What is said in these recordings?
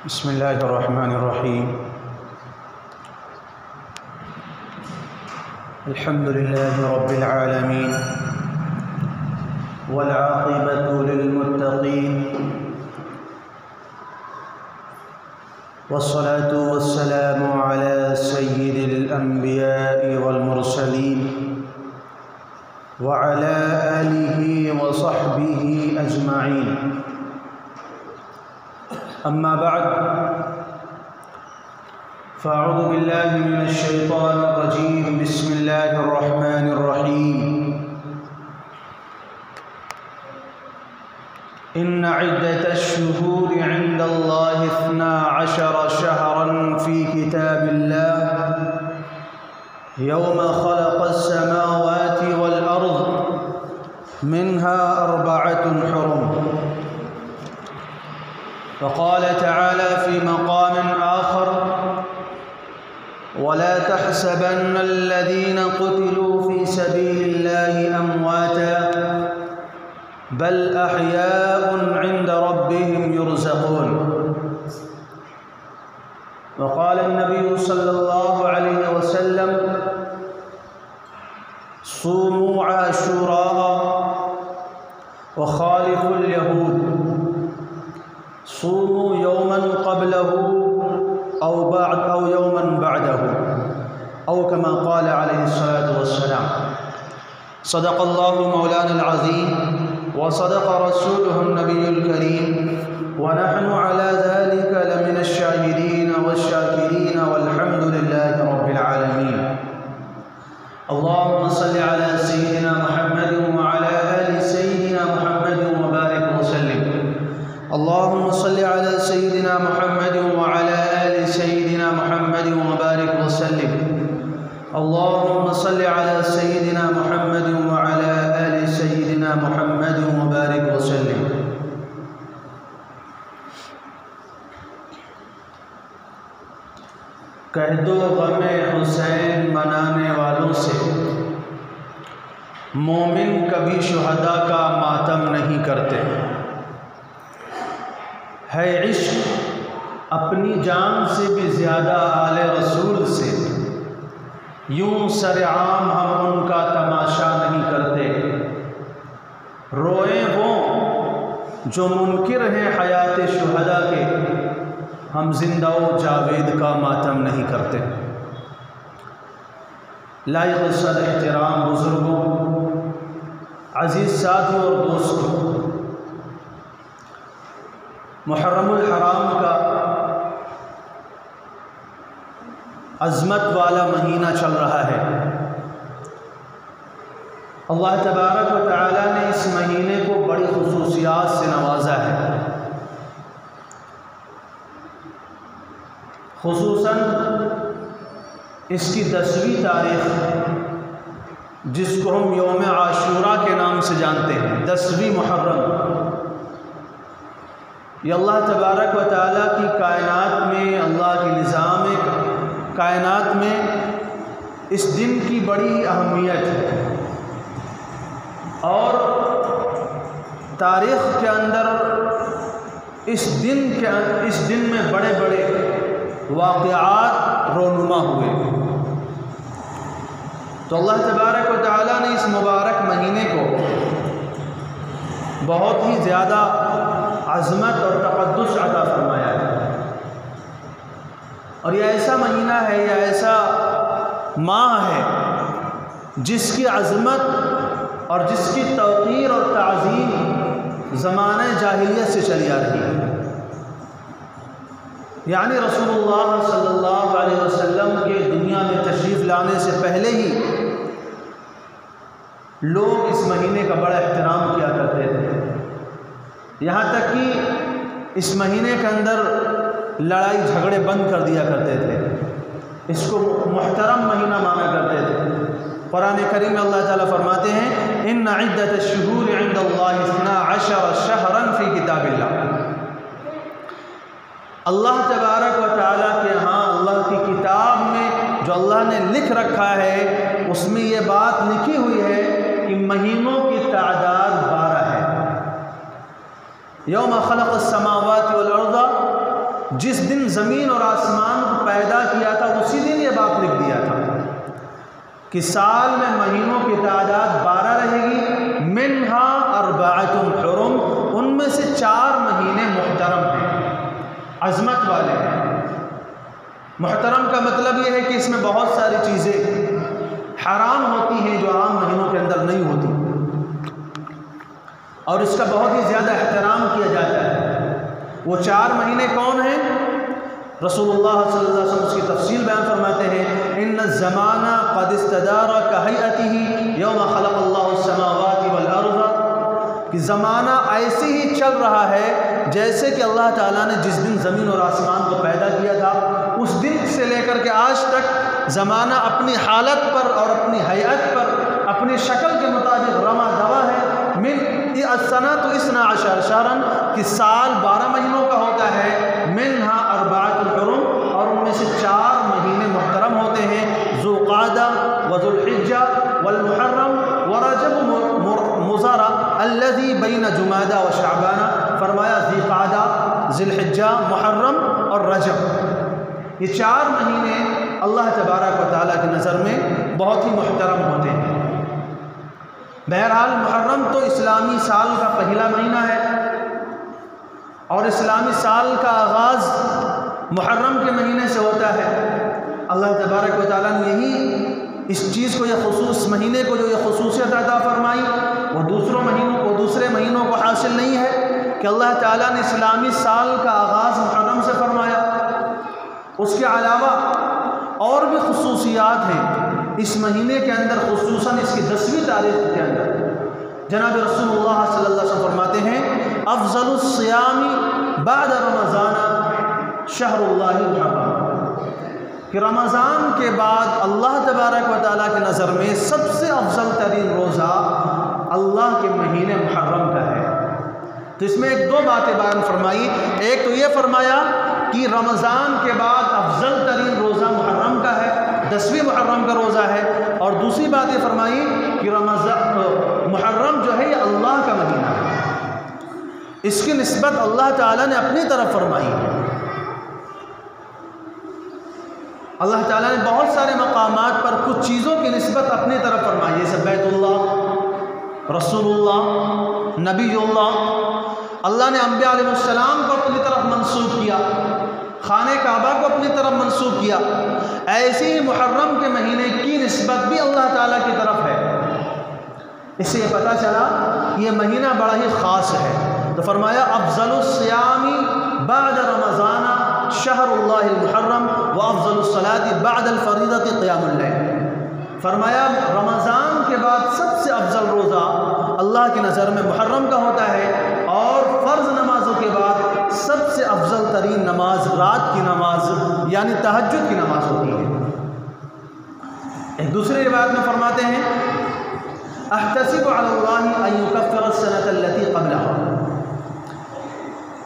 बिस्मिल्लाहिर्रहमानिर्रहीम। अल्हम्दुलिल्लाहि रब्बिल आलमीन वल आक़िबतु लिलमुत्तक़ीन वस्सलातु वस्सलामु अला सय्यिदिल अंबिया'i वल मुरसलीन व अला आलिहि व सहबिहि अजमईन। अम्मा बाद फ़अऊज़ु बिल्लाहि मिनश शैतानिर रजीम। बिस्मिल्लाहिर रहमानिर रहीम। इन्न इद्दतश शुहूरि इंदल्लाहि 12 शहरन फ़ी किताबिल्लाह यौम ख़लक़स समावाति वल अर्ज़ मिन्हा अर्बअतुन हुरुम। फ़क़ाल तआला फ़ी मक़ामिन आख़र वला तहसबन्नल्लज़ीना क़ुतिलू फ़ी सबीलिल्लाहि अमवाता बल अहयाउन इंद रब्बिहिम युरज़क़ून। वक़ाल अन्नबिय्यु सल्लल्लाहु अलैहि वसल्लम सूमू आशूरा व ख़ालिफ़ुल यहूद सूमू यौमन क़ब्लहु औ यौमन बअदहु औ कमा क़ाल अलैहिस्सलातु वस्सलाम। सदक़ल्लाहु मौलाना अल-अज़ीम व सदक़ रसूलुहुन नबियुल करीम व नहनु अला ज़ालिका लमिनश शाहिदीन वश्शाकिरीन वल्हम्दुलिल्लाहि रब्बिल आलमीन। अल्लाहुम्मा सल्लि अला सय्यिदिना मुहम्मदिन व अला आलि सय्यिदिना मुहम्मदिन व बारिक व सल्लिम। अल्लाहुम्मा सल्लि अला सय्यिदिना मुहम्मदिन व अला आलि सय्यिदिना मुहम्मदिन व बारिक व सल्लिम। अल्लाहुम्मा सल्लि अला सय्यिदिना मुहम्मदिन व अला आलि सय्यिदिना मुहम्मदिन व बारिक व सल्लिम। कह दो गमे हुसैन मनाने वालों से, मोमिन कभी शुहदा का मातम नहीं करते। है इश्क अपनी जान से भी ज़्यादा आले रसूल से, यूं सरेआम हम उनका तमाशा नहीं करते। रोए वो जो मुनकिर हैं हयात शुहदा के, हम जिंदा व जावेद का मातम नहीं करते। लायक़ सद एहतराम बुज़ुर्गों, अज़ीज़ साथियों और दोस्तों, मुहर्रमुल हराम का अज़मत वाला महीना चल रहा है। अल्लाह तबारक व तआला ने इस महीने को बड़ी खुसूसियात से नवाजा है। खुसूसन इसकी 10वीं तारीख़, जिसको हम यौम आशूरा के नाम से जानते हैं, 10वीं मुहर्रम, ये अल्लाह तबारक व तआला की कायनात में, अल्लाह के निज़ाम कायनात में इस दिन की बड़ी अहमियत है। और तारीख़ के अंदर इस दिन में बड़े बड़े वाक़िआत रोनुमा हुए। तो अल्लाह तबारक व तआला ने इस मुबारक महीने को बहुत ही ज़्यादा अज़मत और तक़द्दुस अता फरमाया है। और यह ऐसा महीना है, यह ऐसा माह है जिसकी अज़मत और जिसकी तौक़ीर और ताज़ीम ज़माने जाहिलियत से चली आ रही है। यानी रसूलुल्लाह सल्लल्लाहु अलैहि वसल्लम के दुनिया में तशरीफ़ लाने से पहले ही लोग इस महीने का बड़ा एहतराम किया करते थे। यहाँ तक कि इस महीने के अंदर लड़ाई झगड़े बंद कर दिया करते थे। इसको मुहतरम महीना माना करते थे। कुरान करीम में अल्लाह ताला फरमाते हैं, इन्न इद्दतश शुहूरि इंदल्लाहि 12 शहरन फ़ी किताबिल्लाह। अल्लाह तबारक व तआला के यहाँ, अल्लाह की किताब में जो अल्लाह ने लिख रखा है, उसमें ये बात लिखी हुई है कि महीनों की तादाद 12 है। यौम ख़लक़स समावाति वल अर्ज़ जिस दिन ज़मीन और आसमान को पैदा किया था उसी दिन ये बात लिख दिया था कि साल में महीनों की तादाद 12 रहेगी, मिन्हा अर्बाअतुन हुरुम, उनमें से 4 महीने मुहतरम हैं, अज़मत वाले हैं। मुहतरम का मतलब ये है कि इसमें बहुत सारी चीज़ें हराम होती हैं जो आम महीनों के अंदर नहीं होती, और इसका बहुत ही ज़्यादा एहतराम किया जाता है। वो 4 महीने कौन हैं? रसूलुल्लाह सल्लल्लाहु अलैहि वसल्लम उसकी तफसील बयान फरमाते हैं, इन्न ज़माना क़द इस्तदारा कहयतिही यौम खलक़ल्लाहु अस्समावाति वल अर्ज़, कि ज़माना ऐसे ही चल रहा है जैसे कि अल्लाह ताला ने जिस दिन ज़मीन और आसमान को पैदा किया था उस दिन से लेकर के आज तक ज़माना अपनी हालत पर और अपनी हैयत पर अपनी शक्ल के मुताबिक रमा दवा है। मिन सना तो इसना अशर शहरन, कि साल 12 महीनों का होता है, मिन्हा अर्बाअतुल हुरुम, और उनमें से 4 महीने मुहतरम होते हैं, ज़ुल्क़ादा व ज़ुल्हिज्जा वल मुहर्रम व रजब मुज़रा अल्लज़ी बैन जुमादा व शअबाना, फरमाया ज़िक़ादा, ज़िल्हिज्जा, मुहर्रम और रजब, ये 4 महीने अल्लाह तबारक व तआला की नज़र में बहुत ही मुहतरम होते हैं। बहरहाल मुहर्रम तो इस्लामी साल का पहला महीना है, और इस्लामी साल का आगाज़ मुहर्रम के महीने से होता है। अल्लाह तबारक व तआला ने यही इस चीज़ को, यह खुसूस महीने को जो यह खुसूसियत अता फरमाई, वो दूसरे महीनों को हासिल नहीं है कि अल्लाह ताला ने इस्लामी साल का आगाज़ मुहर्रम से फरमाया। उसके अलावा और भी खुसूसियात हैं इस महीने के अंदर, खुसूसन इसकी 10वीं तारीख़ के अंदर जनाब रसूलुल्लाह सल्लल्लाहु अलैहि वसल्लम फरमाते हैं, अफ़ज़लुस सियामी बाद रमज़ान शहरुल्लाहिल मुहर्रम, कि रमज़ान के बाद अल्लाह तबारक व तआला की नज़र में सबसे अफजल तरीन रोज़ा अल्लाह के महीने मुहर्रम का है। तो इसमें 2 बातें बयान फरमाई। एक तो ये फरमाया कि रमज़ान के बाद अफजल तरीन रोज़ा मुहर्रम का है, 10वीं मुहर्रम का रोज़ा है, और दूसरी बात ये फरमाई कि मुहर्रम जो है ये अल्लाह का महीना है, इसकी निस्बत अल्लाह ताला ने अपनी तरफ फरमाई है। अल्लाह ताला ने बहुत सारे मकामात पर कुछ चीज़ों की निस्बत अपनी तरफ फरमाई, जैसे बैतुल्लाह, रसूलुल्लाह, नबीउल्लाह। अल्लाह ने अंबिया अलैहिस्सलाम को अपनी तरफ मंसूब किया, खाने काबा को अपनी तरफ मंसूब किया। ऐसे ही मुहर्रम के महीने की निस्बत भी अल्लाह ताला की तरफ है। इससे ये पता चला ये महीना बड़ा ही ख़ास है। तो फरमाया अफ़ज़लुस सियामी बाद रमज़ाना शहरुल्लाहिल मुहर्रम व अफ़ज़लुस सलाति बादल फ़रीदति क़ियामुल लैल। फरमाया रमज़ान के बाद सबसे अफजल रोज़ा अल्लाह की नज़र में मुहर्रम का होता है, और फ़र्ज़ नमाज़ों के बाद सबसे अफजल तरीन नमाज रात की नमाज यानी तहज्जुद की नमाज होती है। एक दूसरी रिवायत में फरमाते हैं, अहतसिबु अलल्लाहि अन युकफ्फिर अस्सनत अल्लती क़ब्लहा,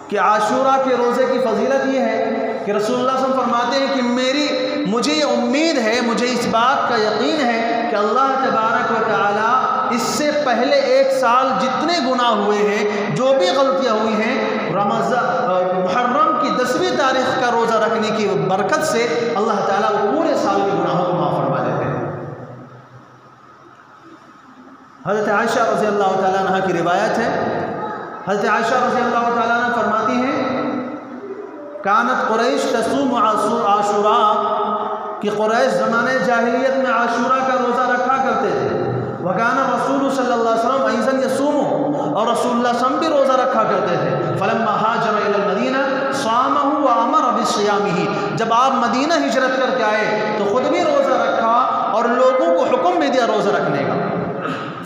कि आशूरा के रोज़े की फजीलत ये है कि रसूलुल्लाह सल्लल्लाहु अलैहि वसल्लम फरमाते हैं कि मुझे ये उम्मीद है, मुझे इस बात का यकीन है कि अल्लाह तबारक व तआला इससे पहले एक साल जितने गुनाह हुए हैं, जो भी गलतियाँ हुई हैं, मुहर्रम की 10वीं तारीख़ का रोज़ा रखने की बरकत से अल्लाह ताला वो पूरे साल के गुनाहों को माफ़ फरमा देते हैं। हज़रत आयशा रज़ियल्लाहु ताला अन्हा की रिवायत है, हज़रत आयशा रज़ियल्लाहु ताला अन्हा फरमाती हैं, कानत कुरैश तसूम आशूरा, कि कुरैश ज़माने जाहिलियत में आशूरा का रोज़ा रखा करते थे। वकाना रसूल सल्लल्लाहु अलैहि वसल्लम ऐसन यसूमु, और रसूलुल्लाह सल्लल्लाहु भी रोज़ा रखा करते थे। फलम्मा हाजर इलल मदीना सामहु व अमर बिसियामिही, जब आप मदीना हिजरत करके आए तो ख़ुद भी रोज़ा रखा और लोगों को हुक्म भी दिया रोज़ा रखने का।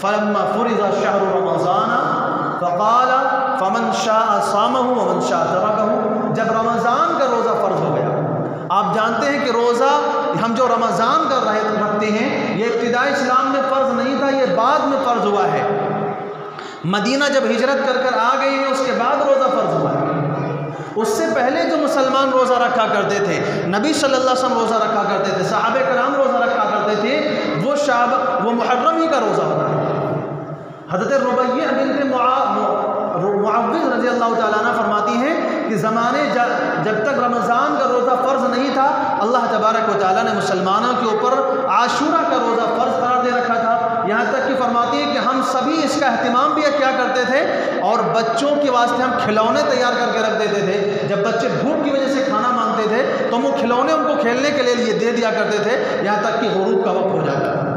फलम्मा फुरिज़ा शहरु रमज़ान फ़क़ाल फ़मन शाअ सामहु व मन शाअ तरकहु, जब रमज़ान का रोज़ा फ़र्ज़ हो गया। आप जानते हैं कि रोज़ा हम जो रमज़ान का रखते हैं ये इब्तिदाई इस्लाम में फ़र्ज़ नहीं था, ये बाद में फ़र्ज़ हुआ है। मदीना जब हिजरत कर आ गए हैं उसके बाद रोज़ा फ़र्ज़ हुआ है। उससे पहले जो मुसलमान रोज़ा रखा करते थे, नबी सल्लल्लाहु अलैहि वसल्लम रोज़ा रखा करते थे, सहाबे कराम रोज़ा रखा करते थे, वो मुहर्रम ही का रोज़ा होता था। हज़रत रुबैया बिन्त मुअव्विज़ रज़ियल्लाहु ताला अन्हा फरमाती हैं कि ज़माने जब तक तबारक व तआला ने मुसलमानों के ऊपर आशूरा का रोज़ा फ़र्ज़ करार दे रखा था। यहाँ तक कि फरमाती है कि हम सभी इसका अहतमाम भी क्या करते थे, और बच्चों के वास्ते हम खिलौने तैयार करके रख देते थे। जब बच्चे भूख की वजह से खाना मांगते थे तो हम वो खिलौने उनको खेलने के लिए दे दिया करते थे, यहाँ तक कि गुरूब का वक्त हो जाता था।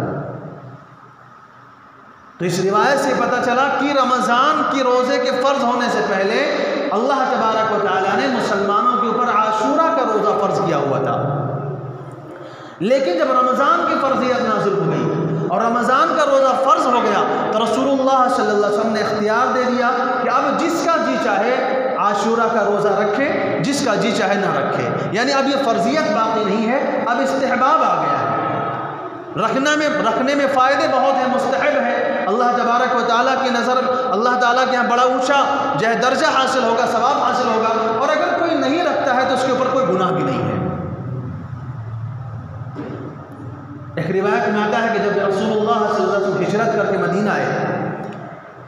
तो इस रिवायत से पता चला कि रमज़ान की रोज़े के फ़र्ज़ होने से पहले अल्लाह तबारक व तआला ने मुसलमानों के ऊपर आशूरा का रोज़ा फ़र्ज़ किया हुआ था। लेकिन जब रमज़ान की फ़र्ज़ियत नाज़िल हो गई और रमज़ान का रोज़ा फ़र्ज़ हो गया तो रसूलुल्लाह सल्लल्लाहु अलैहि वसल्लम ने इख्तियार दे दिया कि अब जिसका जी चाहे आशूरा का रोज़ा रखे, जिसका जी चाहे ना रखे। यानी अब ये फ़र्ज़ियत बाकी नहीं है, अब इस्तिहबाब आ गया है। रखने में फ़ायदे बहुत हैं, मुस्तहब है। अल्लाह तबारक व तआला की नज़र, अल्लाह ताला के यहाँ बड़ा ऊँचा जो है दर्जा हासिल होगा, सवाब हासिल होगा। और अगर कोई नहीं रखता है तो उसके ऊपर कोई गुनाह भी नहीं है। एक रिवायत में आता है कि जब रसूलुल्लाह सल्लल्लाहु अलैहि वसल्लम हिजरत करके मदीना आए,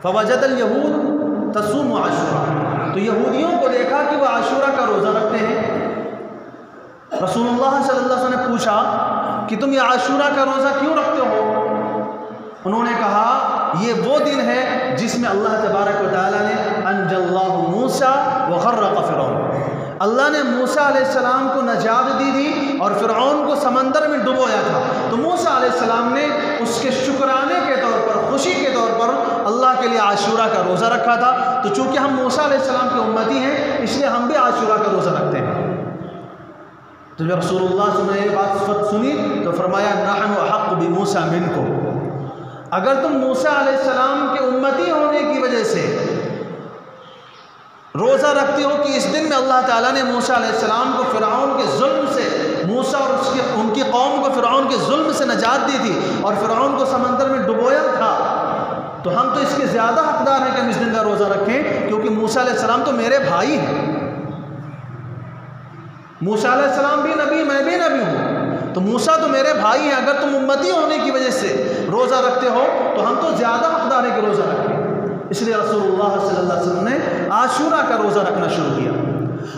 फवजदल यहूद तसूम आशूरा, तो यहूदियों को देखा कि वह आशूरा का रोज़ा रखते हैं। रसूलुल्लाह सल्लल्लाहु अलैहि वसल्लम ने पूछा कि तुम ये आशूरा का रोज़ा क्यों रखते हो? उन्होंने कहा ये वो दिन है जिसमें अल्लाह तबारक व तआला ने अंजल्लाहु मूसा व गर्रक़ फ़िरऔन, अल्लाह ने मूसा अलैहिस्सलाम को नजात दी थी और फ़िरऔन को समंदर में डुबोया था। तो मूसा अलैहिस्सलाम ने उसके शुक्राने के तौर पर, खुशी के तौर पर अल्लाह के लिए आशूरा का रोज़ा रखा था। तो चूँकि हम मूसा अलैहिस्सलाम के उम्मती हैं इसलिए हम भी आशूरा का रोज़ा रखते हैं। तो जब रसूलुल्लाह ने ये बात सुनी तो फरमाया नहनु अहक़्क़ु बिमूसा मिनकुम, अगर तुम मूसा अलैहिस्सलाम के उम्मती होने की वजह से रोज़ा रखते हो कि इस दिन में अल्लाह ताला ने मूसा अलैहिस्सलाम को फ़िरऔन के जुल्म से, मूसा और उनकी कौम को फ़िरऔन के जुल्म से नजात दी थी और फ़िरऔन को समंदर में डुबोया था, तो हम तो इसके ज़्यादा हकदार हैं कि हम इस दिन का रोज़ा रखें, क्योंकि मूसा अलैहिस्सलाम तो मेरे भाई हैं। मूसा अलैहिस्सलाम भी नबी, मैं भी नबी हूँ, तो मूसा तो मेरे भाई हैं। अगर तुम उम्मती होने की वजह से रोज़ा रखते हो तो हम तो ज़्यादा हकदार हैं कि रोज़ा रखें। इसलिए रसूलुल्लाह सल्लल्लाहु अलैहि वसल्लम ने आशूरा का रोज़ा रखना शुरू किया।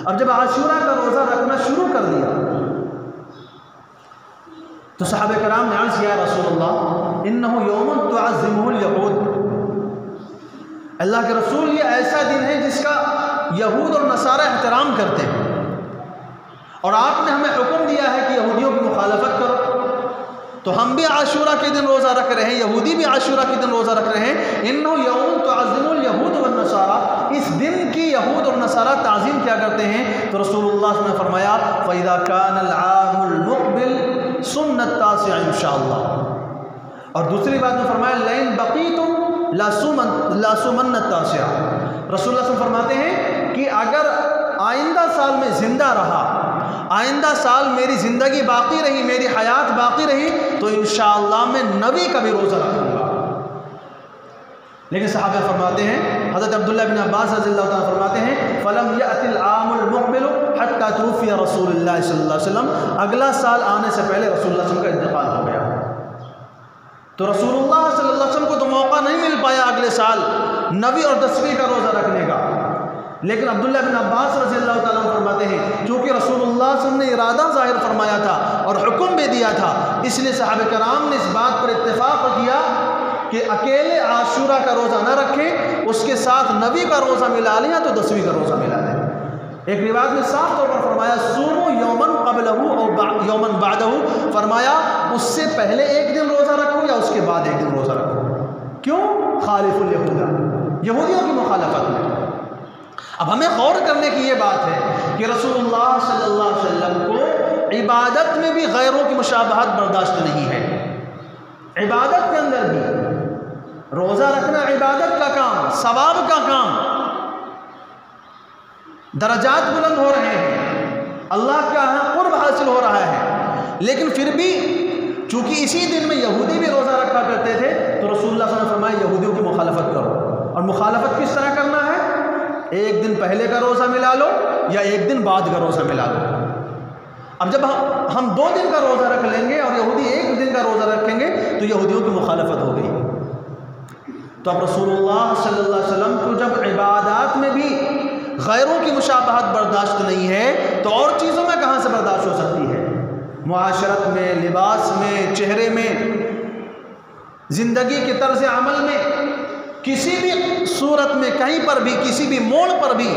अब जब आशूरा का रोज़ा रखना शुरू कर दिया तो सहाबे कराम ने अर्ज़ किया रसूलुल्लाह इन्नहु यौमुन तुअज़्ज़िमुहुल यहूद, अल्लाह के रसूल ये ऐसा दिन है जिसका यहूद और नसारा एहतराम करते हैं, और आपने हमें हुक्म दिया है कि यहूदियों की मुखालफत करो। तो हम भी आशूरा के दिन रोज़ा रख रहे हैं, यहूदी भी आशूरा के दिन रोज़ा रख रहे हैं। इन्नो यौम तुअज़्ज़िमुल यहूद वन नसारा, इस दिन की यहूद और नसारा ताज़ीम क्या करते हैं? तो रसूलुल्लाह ने फरमाया फ़इज़ा कानल आमुल मुक़बिल सुन्नत तासिअ इंशाअल्लाह। और दूसरी बात में फरमाया लइन बक़ीतुम लासुमन्नत तासिअ। रसूलुल्लाह फरमाते हैं कि अगर आइंदा साल में ज़िंदा रहा, आइंदा साल मेरी ज़िंदगी बाकी रही, मेरी हयात बाकी रही, तो इंशाअल्लाह मैं नबी का भी रोज़ा रखूँगा। लेकिन सहाबा फरमाते हैं, हज़रत अब्दुल्लाह बिन अब्बास रज़ियल्लाहु ताला फरमाते हैं फ़लम यअतिल आमुल मुक़बिलु हत्ता तुवफ़िया रसूलुल्लाह सल्लल्लाहु अलैहि वसल्लम, अगला साल आने से पहले रसूलुल्लाह सल्लल्लाहु अलैहि वसल्लम का इंतकाल हो गया। तो रसूलुल्लाह सल्लल्लाहु अलैहि वसल्लम को तो मौका नहीं मिल पाया अगले साल नबी और 10वीं का रोज़ा रखने का। लेकिन अब्दुल्लाह बिन अब्बास रज़ियल्लाहु ताला फरमाते हैं क्योंकि रसूलुल्लाह सल्लल्लाहु अलैहि वसल्लम ने इरादा ज़ाहिर फरमाया था और हुक्म भी दिया था, इसलिए सहाबे कराम ने इस बात पर इत्तेफाक किया कि अकेले आशूरा का रोज़ा न रखें, उसके साथ नबी का रोज़ा मिला लें या तो 10वीं का रोज़ा मिला लें। एक रिवायत में साफ तौर पर फरमाया सूमू यौमन क़ब्लहू और यौमन बादहू, फरमाया उससे पहले एक दिन रोज़ा रखो या उसके बाद एक दिन रोज़ा रखो। क्यों? खालिफुल यहूदा, यहूदियों की मुखालफत में। अब हमें गौर करने की ये बात है कि रसूलुल्लाह सल्लल्लाहु अलैहि वसल्लम को इबादत में भी गैरों की मुशाबहत बर्दाश्त नहीं है। इबादत के अंदर भी रोज़ा रखना इबादत का काम, सवाब का काम, दरजात बुलंद हो रहे हैं, अल्लाह का यहाँ कुर्ब हासिल हो रहा है। लेकिन फिर भी चूँकि इसी दिन में यहूदी भी रोज़ा रखा करते थे तो रसूलुल्लाह सल्लल्लाहु अलैहि वसल्लम ने फरमाया यहूदियों की मुखालफत करो। और मुखालफत किस तरह करना है? एक दिन पहले का रोज़ा मिला लो या एक दिन बाद का रोज़ा मिला लो। अब जब हम 2 दिन का रोज़ा रख लेंगे और यहूदी एक दिन का रोज़ा रखेंगे तो यहूदियों की मुखालफत हो गई। तो अब रसूलुल्लाह सल्लल्लाहु अलैहि वसल्लम को जब इबादात में भी गैरों की मुशाबहत बर्दाश्त नहीं है तो और चीज़ों में कहाँ से बर्दाश्त हो सकती है? मुआशरत में, लिबास में, चेहरे में, ज़िंदगी के तर्ज़ अमल में, किसी भी सूरत में, कहीं पर भी, किसी भी मोड़ पर भी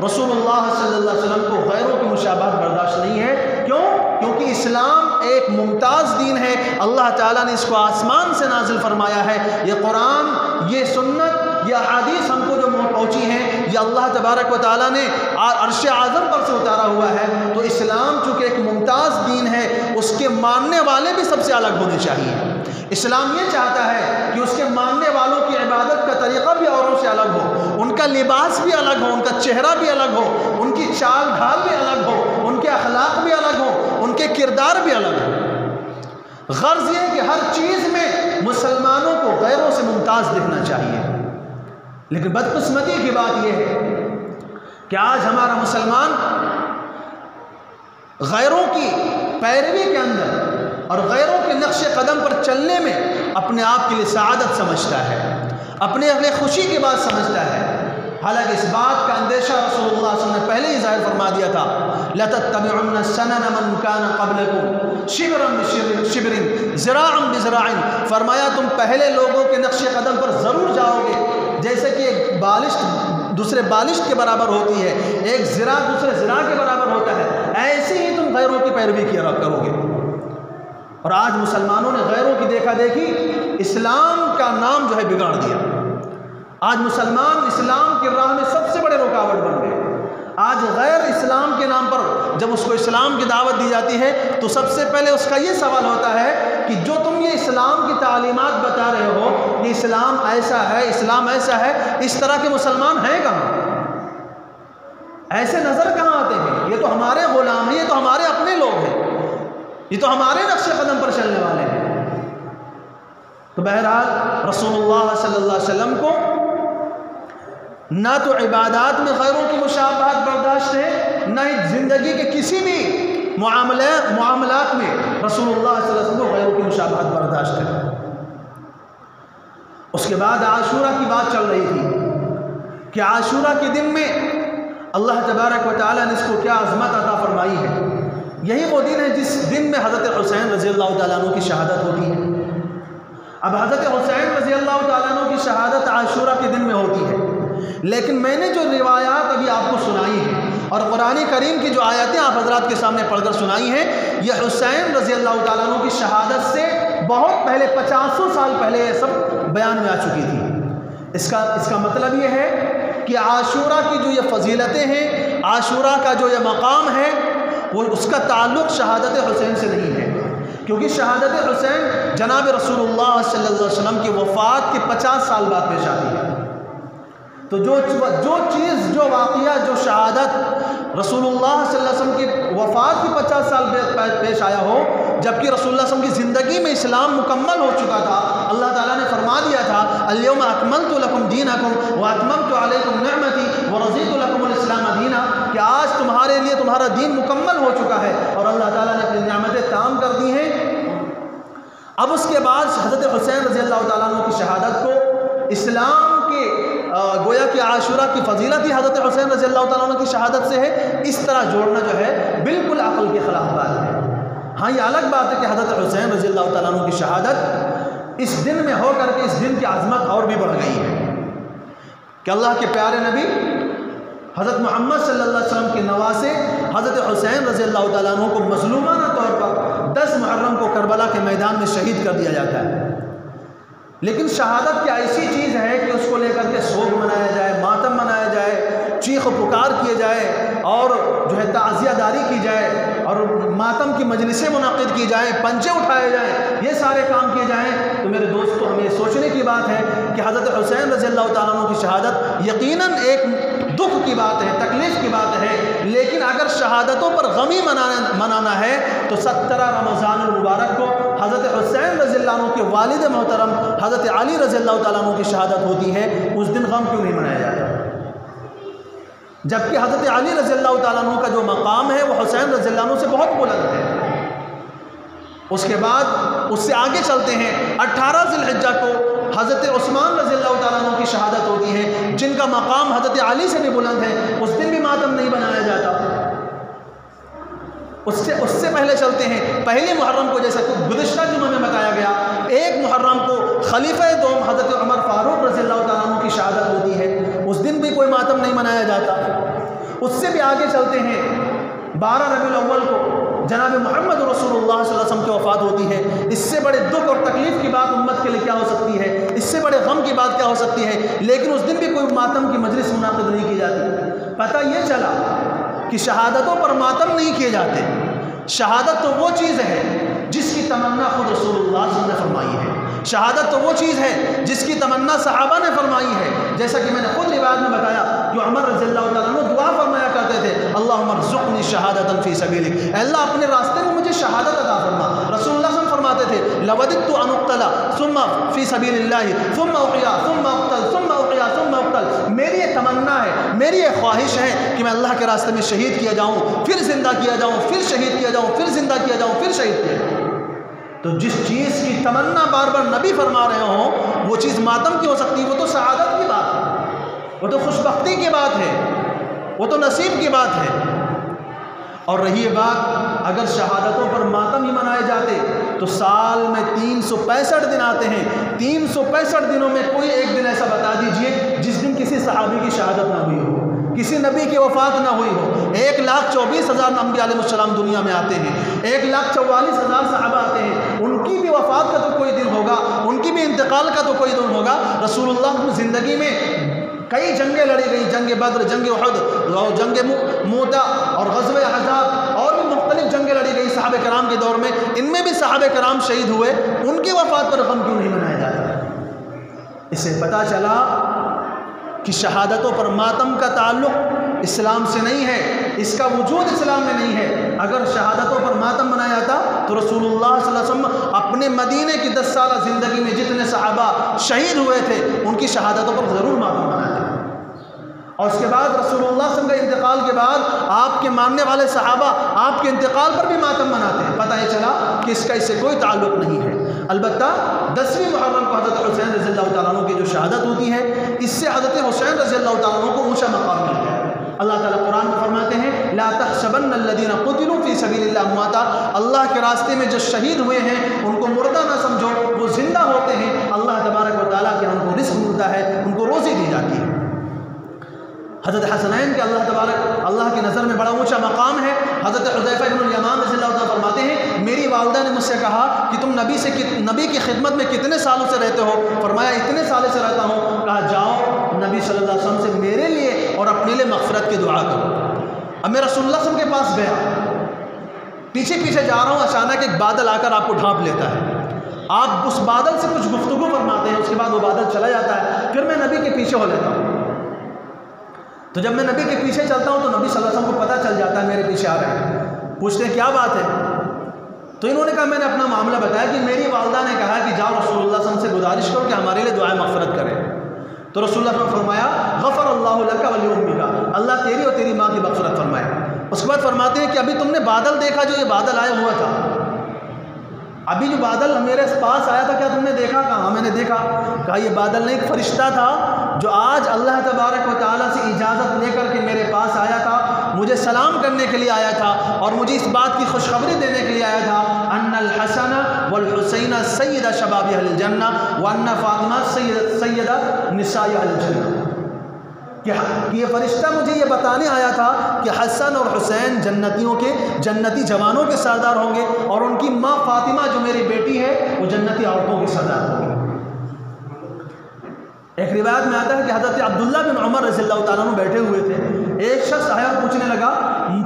रसूलुल्लाह सल्लल्लाहु अलैहि वसल्लम को गैरों की मुशाबहत बर्दाश्त नहीं है। क्यों? क्योंकि इस्लाम एक मुमताज़ दीन है। अल्लाह ताला ने इसको आसमान से नाजिल फरमाया है। ये कुरान, ये सुन्नत, ये अहादीस हमको जो पहुँची हैं, ये अल्लाह तबारक व तआला ने अर्श आज़म पर से उतारा हुआ है। तो इस्लाम चूँकि एक मुमताज़ दीन है, उसके मानने वाले भी सबसे अलग होने चाहिए। इस्लाम ये चाहता है कि उसके मानने वालों की इबादत का तरीक़ा भी औरों से अलग हो, उनका लिबास भी अलग हो, उनका चेहरा भी अलग हो, उनकी चाल ढाल भी अलग हो, उनके अखलाक भी अलग हो, उनके किरदार भी अलग हो। गर्ज़ ये कि हर चीज़ में मुसलमानों को गैरों से मुमताज़ दिखना चाहिए। लेकिन बदकिस्मती की बात यह है कि आज हमारा मुसलमान गैरों की पैरवी के अंदर और गैरों के नक्शे कदम पर चलने में अपने आप के लिए सआदत समझता है, अपने लिए खुशी की बात समझता है। हालांकि इस बात का अंदेशा रसूलुल्लाह सल्लल्लाहु अलैहि वसल्लम ने पहले ही ज़ाहिर फरमा दिया था, लतत्तबिउन्न सनन मन कान क़ब्लकुम शिब्रन बिशिब्रिन ज़िराअन बिज़िराइन। फरमाया तुम पहले लोगों के नक्शे कदम पर ज़रूर जाओगे। जैसे कि एक बालिश्त दूसरे बालिश्त के बराबर होती है, एक ज़िरा दूसरे ज़िरा के बराबर होता है, ऐसे ही तुम गैरों की पैरवी किया करोगे। और आज मुसलमानों ने गैरों की देखा देखी इस्लाम का नाम जो है बिगाड़ दिया। आज मुसलमान इस्लाम की राह में सबसे बड़े रुकावट बन गए। आज गैर इस्लाम के नाम पर जब उसको इस्लाम की दावत दी जाती है तो सबसे पहले उसका ये सवाल होता है कि जो तुम ये इस्लाम की तालीमात बता रहे हो कि इस्लाम ऐसा है, इस्लाम ऐसा है, इस तरह के मुसलमान हैं कहाँ? ऐसे नज़र कहाँ आते हैं? ये तो हमारे गुलाम हैं, ये तो हमारे अपने लोग हैं, ये तो हमारे नक्शे कदम पर चलने वाले हैं। तो बहरहाल रसूलुल्लाह सल्लल्लाहु अलैहि वसल्लम को ना तो इबादात में गैरों की मुशाबहत बर्दाश्त है, ना ही ज़िंदगी के किसी भी मामलात में रसूलुल्लाह सल्लल्लाहु अलैहि वसल्लम को गैरों की मुशाबहत बर्दाश्त है। उसके बाद आशूरा की बात चल रही थी कि आशूरा के दिन में अल्लाह तबारक व तआला ने इसको क्या अज़मत अता फरमाई है। यही वो दिन है जिस दिन में हज़रत हुसैन रज़ियल्लाहु तआला अन्हु की शहादत होती है। अब हज़रत हुसैन रज़ियल्लाहु तआला अन्हु की शहादत आशूरा के दिन में होती है, लेकिन मैंने जो रिवायात अभी आपको सुनाई है और कुरान करीम की जो आयतें आप हज़रात के सामने पढ़कर सुनाई हैं, यह हुसैन रज़ियल्लाहु तआला अन्हु की शहादत से बहुत पहले 50 साल पहले ये सब बयान में आ चुकी थी। इसका मतलब ये है कि आशूरा की जो ये फजीलतें हैं, आशूरा का जो ये मकाम है, वो उसका ताल्लुक़ शहादत हुसैन से नहीं है, क्योंकि शहादत हुसैन जनाब रसूलुल्लाह सल्लल्लाहु अलैहि वसल्लम की वफ़ात के 50 साल बाद पेश आती है। तो जो चीज़, जो वाक़या, जो शहादत रसूलुल्लाह सल्लल्लाहु अलैहि वसल्लम की वफ़ात के 50 साल पेश आया हो, जबकि रसूलुल्लाह सल्लल्लाहु अलैहि वसल्लम की ज़िंदगी में इस्लाम मुकम्मल हो चुका था। अल्लाह ताला ने फरमा दिया था, अल-यौमा अकमलतु लकुम दीनकुम व अतममतु अलैकुम निअमती व रज़ीतु लकुमुल इस्लाम दीना, कि आज तुम्हारे लिए तुम्हारा दीन मुकम्मल हो चुका है और अल्लाह ताला ने अपनी नियामतें ताम कर दी हैं। अब उसके बाद हज़रत हुसैन रज़ियल्लाहु तआला अन्हु की शहादत को इस्लाम के गोया कि आशूरा की फजीलत ही हज़रत हुसैन रज़ियल्लाहु तआला अन्हु की शहादत से है, इस तरह जोड़ना जो है बिल्कुल अक़ल के ख़िलाफ़ बात है। हाँ, ये अलग बात है कि हज़रत हुसैन रज़ियल्लाहु तआला अन्हु की शहादत इस दिन में होकर के इस दिन की आज़मत और भी बढ़ गई है कि अल्लाह के प्यारे नबी हज़रत मोहम्मद सल्लल्लाहु अलैहि वसल्लम के नवासे हज़रत हुसैन रज़ियल्लाहु तआला अन्हु को मज़लूमाना तौर पर 10 मुहर्रम को करबला के मैदान में शहीद कर दिया जाता है। लेकिन शहादत क्या ऐसी चीज़ है कि उसको लेकर के सोग मनाया जाए, मातम मनाया जाए, चीख पुकार किए जाए और जो है ताज़ियादारी की जाए और मातम की मजलिसें मुनक़िद की जाए, पंचे उठाए जाएँ, ये सारे काम किए जाएँ। तो मेरे दोस्तों, हमें सोचने की बात है कि हज़रत हुसैन रज़ियल्लाहु तआला अन्हु की शहादत यकीनन एक दुख की बात है, तकलीफ़ की बात है, लेकिन अगर शहादतों पर गमी मनाना है तो 17 रमज़ानुल मुबारक को हज़रत हुसैन रज़ियल्लाहु अन्हु के वालिद मोहतरम हज़रत अली रज़ियल्लाहु तआला अन्हु की शहादत होती है, उस दिन गम क्यों नहीं मनाया जाता? जबकि हज़रत अली रज़ियल्लाहु तआला अन्हु का जो मकाम है वो हुसैन रज़ियल्लाहु अन्हु से बहुत बुलंद है। उसके बाद उससे आगे चलते हैं, 18 ज़िलहिज्जा को हज़रत उस्मान रज़ियल्लाहु तआला अन्हु की शहादत होती है, जिनका मकाम हज़रत अली से भी बुलंद है, उस दिन भी मातम नहीं बनाया जाता। उससे पहले चलते हैं। पहले मुहर्रम को, जैसा कि गुज़िश्ता जुमे में बताया गया, 1 मुहर्रम को खलीफा दोम हज़रत उमर फारूक रज़ियल्लाहु ताला अन्हु की शहादत होती है। उस दिन भी कोई मातम नहीं मनाया जाता। उससे भी आगे चलते हैं, 12 रबीउल अव्वल को जनाब मोहम्मद रसूलुल्लाह सल्लल्लाहु अलैहि वसल्लम की वफ़ात होती है। इससे बड़े दुख और तकलीफ़ की बात उम्मत के लिए क्या हो सकती है, इससे बड़े गम की बात क्या हो सकती है। लेकिन उस दिन भी कोई मातम की मजलिस मुनाक़िद नहीं की जाती। पता ये चला कि शहादतों पर मातम नहीं किए जाते। शहादत तो वो चीज़ है जिसकी तमन्ना खुद रसूलुल्लाह सल्लल्लाहु अलैहि वसल्लम ने फरमाई है। शहादत तो वो चीज़ है जिसकी तमन्ना सहाबा ने फरमाई है। जैसा कि मैंने खुद रिवायत में बताया कि उमर रज़ियल्लाहु ताला अन्हु दुआ फरमाया करते थे, अल्लाहुम्मा रज़ुक़नी शहादतन फ़ी सबीलिक, अल्लाह अपने रास्ते में मुझे शहादत अता फरमा। रसूलुल्लाह सल्लल्लाहु अलैहि वसल्लम फरमाते थे, लवदित्तु अन उक़्तला सुम्मा फ़ी सबीलिल्लाहि सुम्मा उक़्या सुम्मा उक़्तल सुम्मा उक़्या सुम्मा उक़्तल। मेरी ये तमन्ना है, मेरी ये ख्वाहिश है कि मैं अल्लाह के रास्ते में शहीद किया जाऊँ, फिर ज़िंदा किया जाऊँ, फिर शहीद किया जाऊँ, फिर ज़िंदा किया जाऊँ, फिर शहीद किया जाऊँ। तो जिस चीज़ की तमन्ना बार बार नबी फरमा रहे हों, वो चीज़ मातम की हो सकती है। वो तो शहादत की बात है, वो तो खुशबख्ती की बात है, वो तो नसीब की बात है। और रही बात, अगर शहादतों पर मातम ही मनाए जाते तो साल में 365 दिन आते हैं। 365 दिनों में कोई एक दिन ऐसा बता दीजिए जिस दिन किसी सहाबी की शहादत ना हुई हो, किसी नबी की वफ़ात ना हुई हो। 1,24,000 अंबिया अलैहिस्सलाम दुनिया में आते हैं, 1,44,000 सहाबा आते हैं। उनकी भी वफ़ात का तो कोई दिन होगा, उनकी भी इंतकाल का तो कोई दिन होगा। रसूलुल्लाह की ज़िंदगी में कई जंगें लड़ी गई, जंग बद्र, जंग उहद, जंग मूता और ग़ज़वे अहज़ाब, और भी मुख्तलिफ जंगें लड़ी गई सहाबे कराम के दौर में। इनमें भी सहाबे कराम शहीद हुए, उनकी वफ़ात पर गम क्यों नहीं मनाया जाता। इससे पता चला कि शहादतों पर मातम का ताल्लुक़ इस्लाम से नहीं है, इसका वजूद इस्लाम में नहीं है। अगर शहादतों पर मातम मनाया जाता तो रसूलुल्लाह सल्लल्लाहु अलैहि वसल्लम अपने मदीने की 10 साल ज़िंदगी में जितने सहाबा शहीद हुए थे, उनकी शहादतों पर ज़रूर मातम मनाते। और उसके बाद रसूलुल्लाह सल्लल्लाहु अलैहि वसल्लम के इंतकाल के बाद आपके मानने वाले सहाबा आपके इंतकाल पर भी मातम मनाते हैं। पता ये चला कि इसका इससे कोई ताल्लुक़ नहीं है। अलबत्ता 10वीं मुहर्रम को हज़रत हुसैन रज़ियल्लाहु ताला अन्हु की जो शहादत होती है, इससे हज़रत हुसैन रज़ियल्लाहु ताला अन्हु को ऊँचा मकाम मिल गया। अल्लाह ताला कुरान में फरमाते हैं, ला तहसबन्न अल्लज़ीना क़ुतिलू फ़ी सबीलिल्लाह अम्वाता, अल्लाह के रास्ते में जो शहीद हुए हैं उनको मुर्दा ना समझो, वो ज़िंदा होते हैं। अल्लाह तबारक व तआला के उनको रिज़्क़ मिलता है, उनको रोज़ी दी जाती है। हज़रत हसनैन के अल्लाह की नज़र में बड़ा ऊंचा मकाम है। हज़रत हुज़ैफ़ा इब्नुल यमान रज़ियल्लाहु ताला फरमाते हैं, मेरी वालिदा ने मुझसे कहा कि तुम नबी की खिदमत में कितने सालों से रहते हो? फरमाया इतने सालों से रहता हूँ। कहा जाओ नबी सल्लल्लाहु अलैहि वसल्लम से मेरे लिए और अपने लिए मग़फ़िरत की दुआ करो। अब मैं रसूलुल्लाह सल्लल्लाहु अलैहि वसल्लम के पास गया, पीछे पीछे जा रहा हूँ, अचानक एक बादल आकर आपको ढांप लेता है। आप उस बादल से कुछ गुफ्तगू फरमाते हैं, उसके बाद वो बादल चला जाता है। फिर मैं नबी के पीछे हो लेता हूँ। तो जब मैं नबी के पीछे चलता हूँ तो नबी सल्लल्लाहु अलैहि वसल्लम को पता चल जाता है मेरे पीछे आ रहे हैं। पूछते हैं क्या बात है? तो इन्होंने कहा, मैंने अपना मामला बताया कि मेरी वालिदा ने कहा कि जाओ रसूलुल्लाह सल्लल्लाहु अलैहि वसल्लम से गुजारिश करो कि हमारे लिए दुआए मग़फ़िरत करें। तो रसूलुल्लाह ने फरमाया, ग़फ़रल्लाहु लका व लिउम्मिका, अल्लाह तेरी और तेरी माँ की मग़फ़िरत फरमाए। उसके बाद फरमाते हैं कि अभी तुमने बादल देखा, जो ये बादल आया हुआ था, अभी जो बादल मेरे पास आया था, क्या तुमने देखा? कहा मैंने देखा। कहा ये बादल नहीं, एक फ़रिश्ता था जो आज अल्लाह तबारक व तआला से इजाज़त लेकर के मेरे पास आया था, मुझे सलाम करने के लिए आया था और मुझे इस बात की खुशखबरी देने के लिए आया था, अन्नल हसन वल हुसैन सय्यदा शबाबी अहलिल जन्ना व अन्ना फातिमा सय्यदा निसाई अहलिल जन्ना। कि ये फरिश्ता मुझे ये बताने आया था कि हसन और हुसैन जन्नतियों के, जन्नती जवानों के सरदार होंगे और उनकी माँ फातिमा जो मेरी बेटी है वो जन्नती औरतों की सरदार होगी। एक रिवायत में आता है कि हज़रत अब्दुल्ला बिन उमर रज़ियल्लाहु ताला अन्हु बैठे हुए थे। एक शख्स आया और पूछने लगा,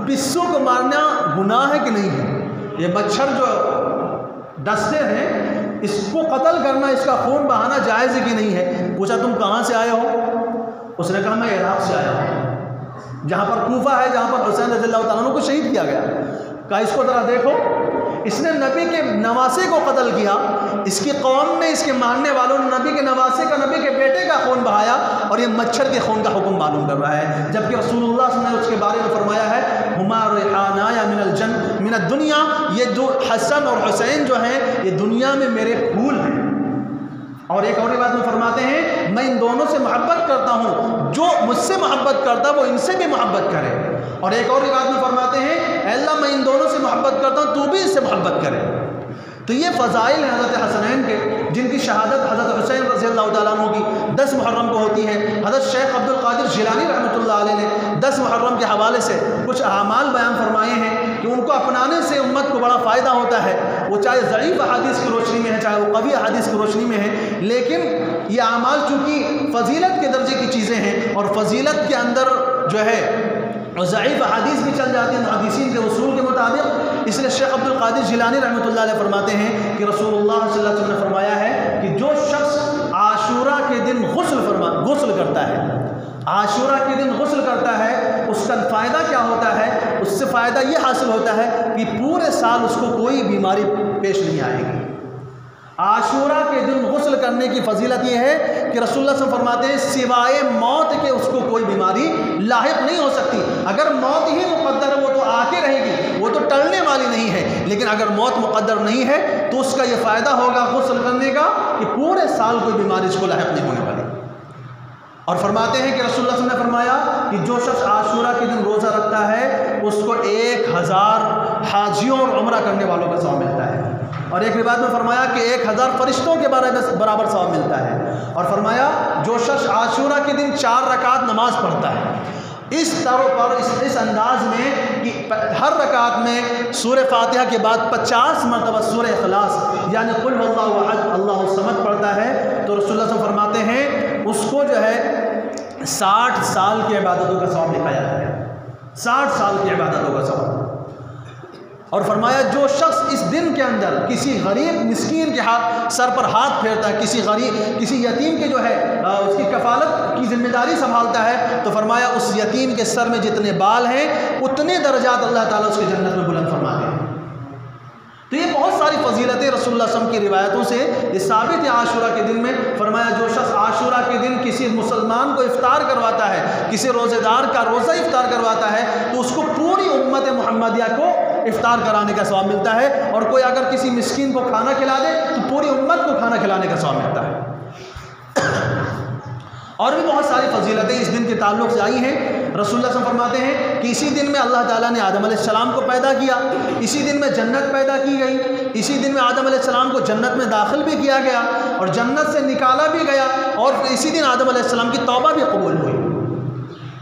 पिस्सों को मारना गुनाह है कि नहीं है? ये मच्छर जो डसते हैं, इसको कत्ल करना, इसका खून बहाना जायज़ है कि नहीं है? पूछा तुम कहाँ से आए हो? उसने कहा मैं इराक़ से आया हूँ, जहाँ पर कूफा है, जहाँ पर हुसैन रज़ियल्लाहु ताला अन्हु को शहीद किया गया। कहा इसको ज़रा देखो, इसने नबी के नवासे को कत्ल किया, इसकी कौम ने, इसके मानने वालों ने नबी के नवासे का, नबी के बेटे का खून बहाया और ये मच्छर के खून का हुक्म मालूम कर रहा है। जबकि रसूलुल्लाह ने उसके बारे में फरमाया है, हुमा रिहानाया मिनद दुनिया, ये जो हसन और हुसैन जो हैं ये दुनिया में मेरे फूल हैं। और एक और बात में फरमाते हैं, मैं इन दोनों से मोहब्बत करता हूँ, जो मुझसे मोहब्बत करता वो इनसे भी मोहब्बत करे। और एक और रिवायत में फरमाते हैं, अल्लाह मैं इन दोनों से मोहब्बत करता हूँ, तू भी इससे मोहब्बत करे। तो ये फ़ज़ाइल हैं हज़रत हसनैन के, जिनकी शहादत हज़रत हुसैन रज़ियल्लाहु ताला अन्हु की 10 मुहर्रम को होती है। हज़रत शेख अब्दुल क़ादिर जिलानी रहमतुल्लाह अलैह ने 10 मुहर्रम के हवाले से कुछ अमाल बयान फरमाए हैं कि उनको अपनाने से उम्मत को बड़ा फ़ायदा होता है, वो चाहे ज़ईफ़ हदीस की रोशनी में है, चाहे वो कवी हदीस की रोशनी में है। लेकिन ये अमाल चूँकि फ़जीलत के दर्जे की चीज़ें हैं और फ़जीलत के अंदर जो है ज़ईफ़ हदीस भी चल जाती है मुहद्दिसीन के उसूल के मुताबिक, इसलिए शेख अब्दुल क़ादिर जिलानी रहमतुल्लाह अलैह फरमाते हैं कि रसूलुल्लाह सल्लल्लाहु अलैहि वसल्लम ने फरमाया है कि जो शख्स आशूरा के दिन गुस्ल करता है, आशूरा के दिन गुस्ल करता है, उसका फ़ायदा क्या होता है? उससे फ़ायदा ये हासिल होता है कि पूरे साल उसको कोई बीमारी पेश नहीं आएगी। आशूरा के दिन गुस्ल करने की फजीलत यह है कि रसूलुल्लाह सल्लल्लाहु अलैहि वसल्लम फरमाते हैं सिवाय मौत के उसको कोई बीमारी लाहिक नहीं हो सकती। अगर मौत ही मुक़द्दर है वो तो आके रहेगी, वो तो टलने वाली नहीं है, लेकिन अगर मौत मुक़द्दर नहीं है तो उसका ये फ़ायदा होगा गुस्ल करने का कि पूरे साल कोई बीमारी इसको लाहिक नहीं होने वाली। और फरमाते हैं कि रसूलुल्लाह सल्लल्लाहु अलैहि वसल्लम ने फरमाया कि जो शख्स आशूरा के दिन रोज़ा रखता है उसको 1000 हाजियों और उम्रा करने वालों का सवाब मिलता है। और एक रिवायत में फरमाया कि 1000 फरिश्तों के बराबर सवाब मिलता है। और फरमाया जो शख्स आशूरा के दिन 4 रकात नमाज पढ़ता है, इस तरह पर इस अंदाज में कि हर रकात में सूरह फातिहा के बाद 50 मरतबा सूरह इखलास यानी कुल हुवल्लाहु अहद अल्लाहु समद पढ़ता है, तो रसूलुल्लाह सल्लल्लाहु अलैहि वसल्लम फरमाते हैं उसको जो है 60 साल की इबादतों का सवाब लिखा जाता है, 60 साल की इबादतों का सवाब। और फरमाया जो शख्स इस दिन के अंदर किसी गरीब मिस्कीन के सर पर हाथ फेरता है, किसी यतीम के जो है उसकी कफालत की जिम्मेदारी संभालता है, तो फरमाया उस यतीम के सर में जितने बाल हैं उतने दर्जात अल्लाह ताला उसके जन्नत में बुलंद फरमाते हैं। तो ये बहुत सारी फजीलतें रसूलुल्लाह सल्लल्लाहु अलैहि वसल्लम की रिवायतों से ये साबित है। आशूरा के दिन में फरमाया जो शख्स आशूरा के दिन किसी मुसलमान को इफ्तार करवाता है, किसी रोज़ेदार का रोज़ा इफ्तार करवाता है, तो उसको पूरी उम्मत मुहम्मदिया को इफ्तार कराने का सवाब मिलता है। और कोई अगर किसी मिस्कीन को खाना खिला दे तो पूरी उम्मत को खाना खिलाने का सवाब मिलता है। और भी बहुत सारी फजीलतें इस दिन के ताल्लुक़ से आई हैं। रसूलुल्लाह सल्लल्लाहु अलैहि वसल्लम फरमाते हैं कि इसी दिन में अल्लाह ताला ने आदम अलैहिस्सलाम को पैदा किया, इसी दिन में जन्नत पैदा की गई, इसी दिन में आदम अलैहिस्सलाम को जन्नत में दाखिल भी किया गया और जन्नत से निकाला भी गया, और इसी दिन आदम अलैहिस्सलाम की तौबा भी कबूल हुई।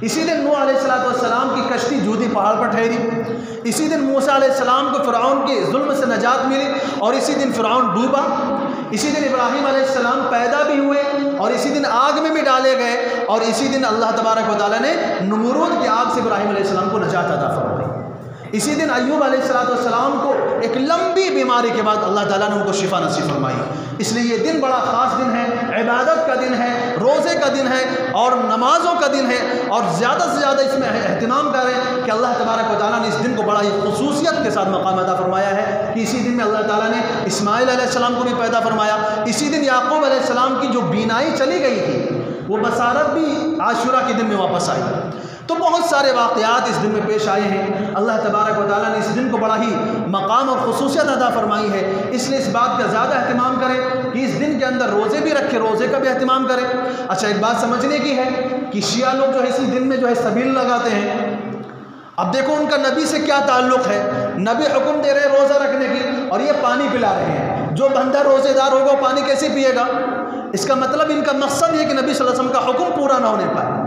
इसी दिन नूह अलैहिस्सलाम की कश्ती जूदी पहाड़ पर ठहरी, इसी दिन मूसा अलैहिस्सलाम को फ़िरऔन के जुल्म से नजात मिली और इसी दिन फ़िरऔन डूबा। इसी दिन इब्राहीम अलैहिस्सलाम पैदा भी हुए और इसी दिन आग में भी डाले गए और इसी दिन अल्लाह तबारक व तआला ने नमरूद की आग से इब्राहीम अलैहिस्सलाम को नजात अता फरमाई। इसी दिन अय्यूब अलैहिस्सलाम को एक लंबी बीमारी के बाद अल्लाह ताला ने उनको शिफा नसीब फरमाई। इसलिए ये दिन बड़ा ख़ास दिन है, इबादत का दिन है, रोज़े का दिन है और नमाज़ों का दिन है। और ज़्यादा से ज़्यादा इसमें एहतिमाम करें कि अल्लाह तबारक व तआला ने इस दिन को बड़ा ही खुसूसियत के साथ मकाम अता फरमाया है कि इसी दिन में अल्लाह ताला ने इस्माइल अलैहिस्सलाम को भी पैदा फरमाया। इसी दिन याकूब अलैहिस्सलाम की जो बीनाई चली गई थी वो बसारत भी आशूरा के दिन में वापस आई। तो बहुत सारे वाक़यात इस दिन में पेश आए हैं। अल्लाह तबारक व तआला ने इस दिन को बड़ा ही मकाम और खुसूसियत अता फरमाई है। इसलिए इस बात का ज़्यादा अहतमाम करें कि इस दिन के अंदर रोज़े भी रखें, रोज़े का भी अहतमाम करें। अच्छा, एक बात समझने की है कि शिया लोग जो है इसी दिन में जो है सबील लगाते हैं। अब देखो उनका नबी से क्या ताल्लुक़ है, नबी हुक्म दे रहे हैं रोज़ा रखने की और ये पानी पिला रहे हैं। जो बंदा रोज़ेदार होगा वो पानी कैसे पिएगा? इसका मतलब इनका मकसद है कि नबी सल्लल्लाहु अलैहि वसल्लम का हुक्म पूरा ना होने पाए।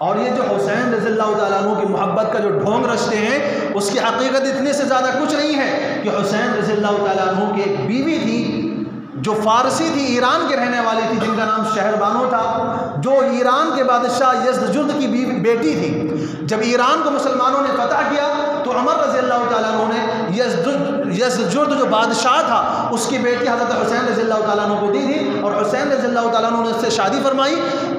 और ये जो हुसैन रज़ियल्लाहु ताला अन्हु की मोहब्बत का जो ढोंग रचते हैं उसकी हकीकत इतने से ज़्यादा कुछ नहीं है कि हुसैन रज़ियल्लाहु ताला अन्हु की एक बीवी थी जो फ़ारसी थी, ईरान के रहने वाली थी, जिनका नाम शहरबानो था, जो ईरान के बादशाह यज़्दजुर्द की बेटी थी। जब ईरान को मुसलमानों ने फतह किया तो उमर रज़ियल्लाहु ताला अन्हु ने यज़्दजुर्द जो बादशाह था उसकी बेटी हज़रत हुसैन रज़ियल्लाहु ताला अन्हु को दी थी और हुसैन रज़ियल्लाहु ताला अन्हु ने उससे शादी फरमाई।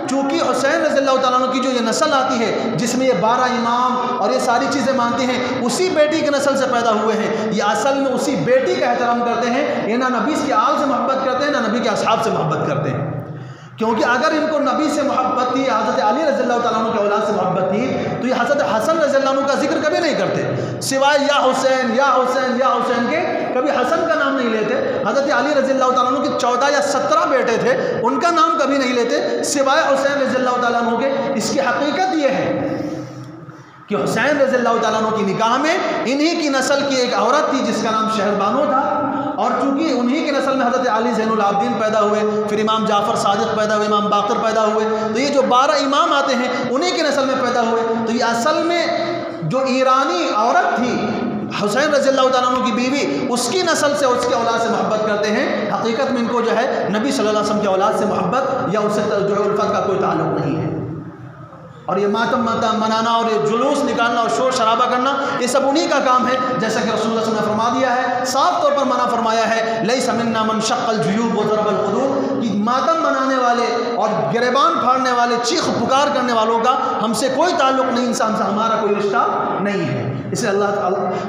चूँकि हुसैन रज़ियल्लाहु ताला अन्हु की जो ये नस्ल आती है जिसमें ये 12 इमाम और ये सारी चीज़ें मानते हैं, उसी बेटी की नस्ल से पैदा हुए हैं। ये असल में उसी बेटी का एहतराम करते हैं। ये ना नबी की आल से मोहब्बत करते हैं ना नबी के असहाब से मोहब्बत करते हैं। क्योंकि अगर इनको नबी से मोहब्बत थी, हज़रत अली रज़ियल्लाहु ताला अन्हु के औलाद से मोहब्बत थी, तो ये हज़रत हसन रज़ियल्लाहु अन्हु का जिक्र कभी नहीं करते, सिवाय या हुसैन या हुसैन या हुसैन के कभी हसन का नाम नहीं लेते। हज़रत अली रज़ियल्लाहु ताला अन्हु के 14 या 17 बेटे थे, उनका नाम कभी नहीं लेते सिवाय हुसैन रज़ियल्लाहु ताला अन्हु के। इसकी हकीकत ये है कि हुसैन रज़ियल्लाहु ताला अन्हु की निकाह में इन्हीं की नस्ल की एक औरत थी जिसका नाम शहरबानो था, और चूंकि उन्हीं की नस्ल में हज़रत अली ज़ैनुल आबिदीन पैदा हुए, फिर इमाम जाफ़र सादिक़ पैदा हुए, इमाम बाक़िर पैदा हुए, तो ये जो 12 इमाम आते हैं उन्हीं की नस्ल में पैदा हुए। तो ये असल में जो ईरानी औरत थी हुसैन रज़ियल्लाहु ताला अन्हु की बीवी, उसकी नस्ल से, उसके औलाद से मोहब्बत करते हैं। हकीकत में इनको जो है नबी सल्लल्लाहु अलैहि वसल्लम की औलाद से मोहब्बत या उससे जो है उल्फत का कोई ताल्लुक़ नहीं है। और ये मातम मनाना और ये जुलूस निकालना और शोर शराबा करना, ये सब उन्हीं का काम है। जैसा कि रसूलुल्लाह सल्लल्लाहु अलैहि वसल्लम ने फरमा दिया है, साफ तौर पर मना फरमाया है, लैसा मिन्ना मन शक्कल जुयूब व ज़रबल हुदूद, कि मातम मनाने वाले और गिरबान फाड़ने वाले, चीख पुकार करने वालों का हमसे कोई ताल्लुक़ नहीं, इंसान से हमारा कोई रिश्ता नहीं है। इसलिए अल्लाह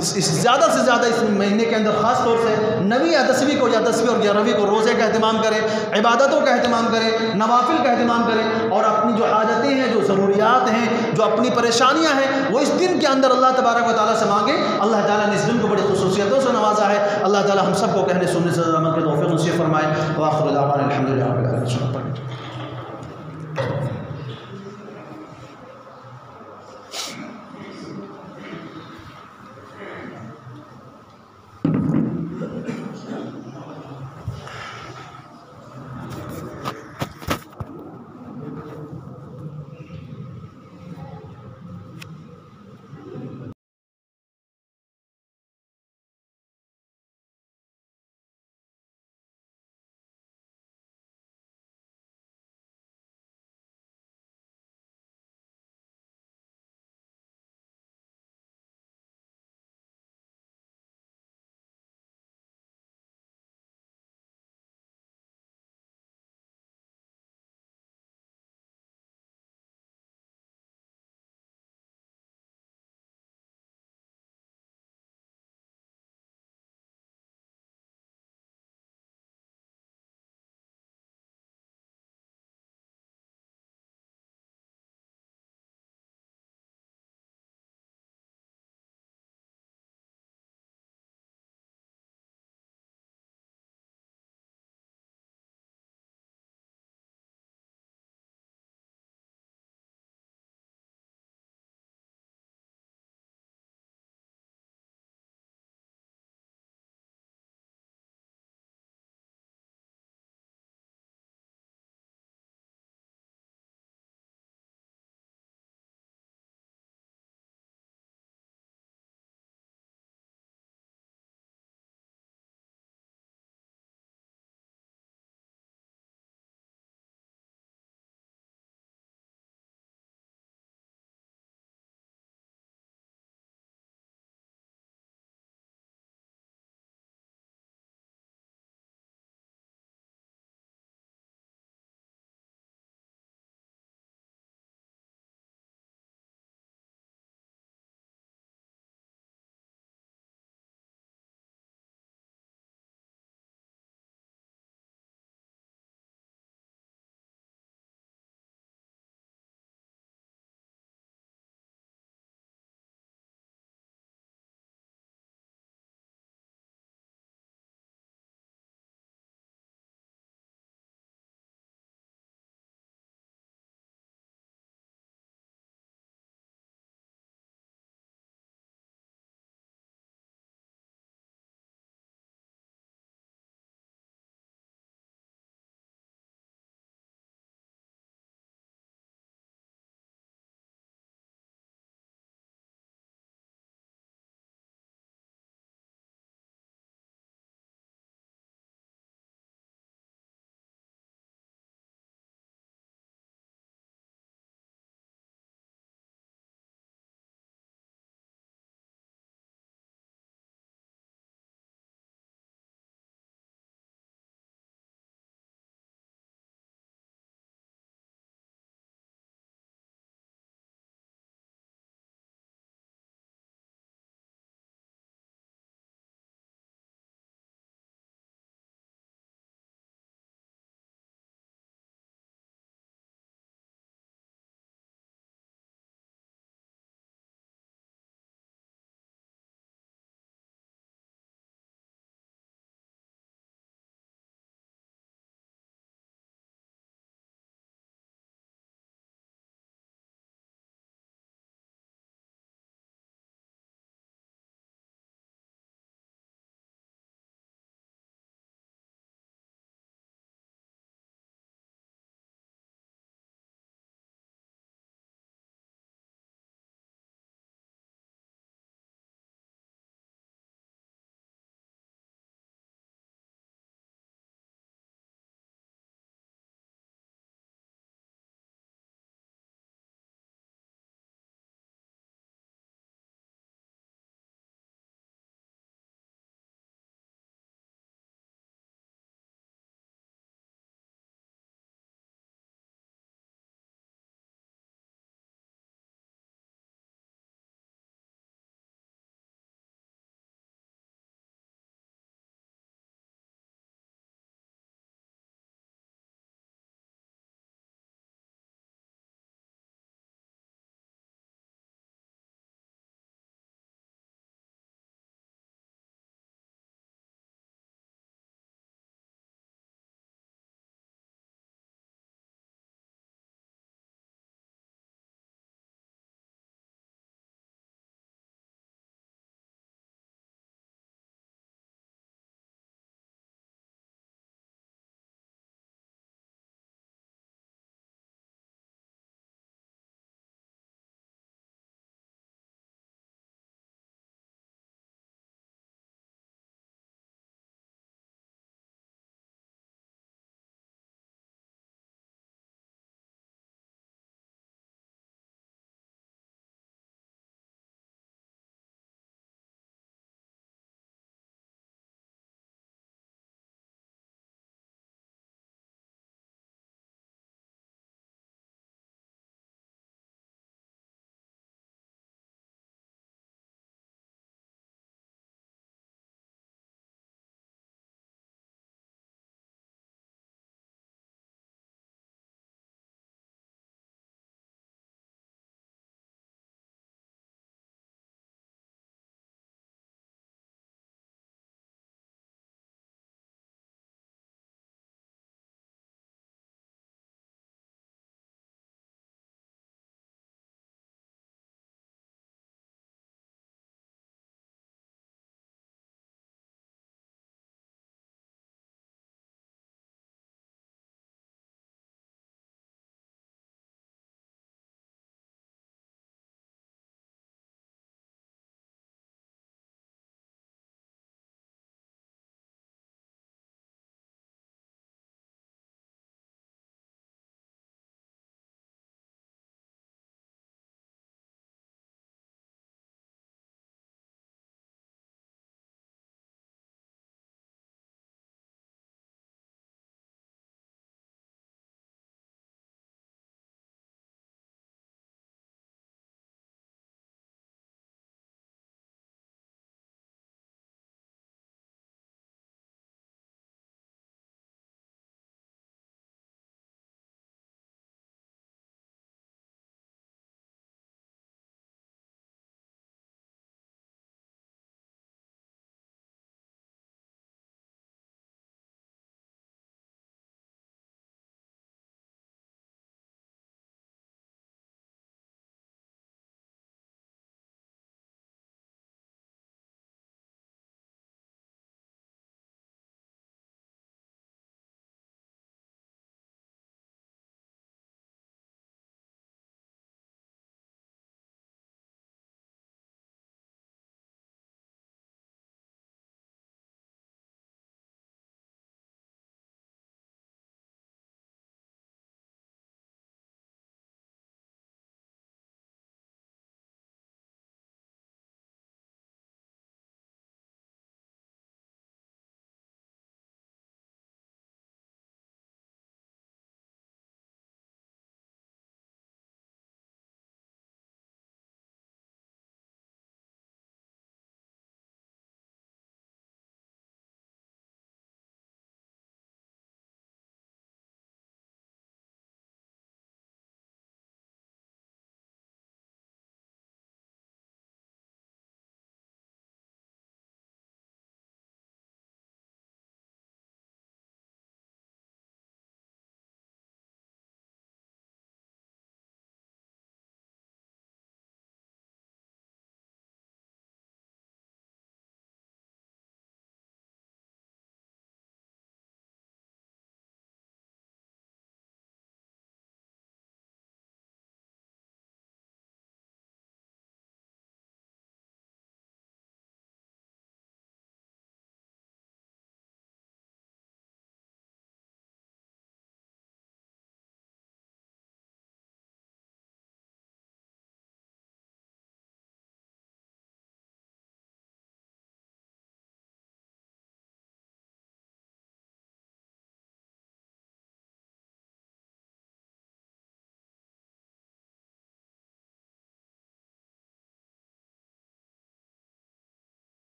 ज़्यादा से ज़्यादा इस महीने के अंदर ख़ास तौर से 9वीं या 10वीं को या 10वीं और 11वीं को रोज़े का अहतमाम करें, इबादतों का अहतमाम करें, नवाफिल का अहतमाम करें, और अपनी जो हाजतें हैं, जो ज़रूरियात हैं, जो अपनी परेशानियां हैं, वो इस दिन के अंदर अल्लाह तबारक व तआला से मांगे। अल्लाह ताला ने इस दिन को बड़ी खुसूसियतों से नवाजा है। अल्लाह ताला हम सबको कहने सुनने से अमल के तौफीक नसीब फरमाए। व आखिर दावाना अल्हम्दुलिल्लाह रब्बिल आलमीन।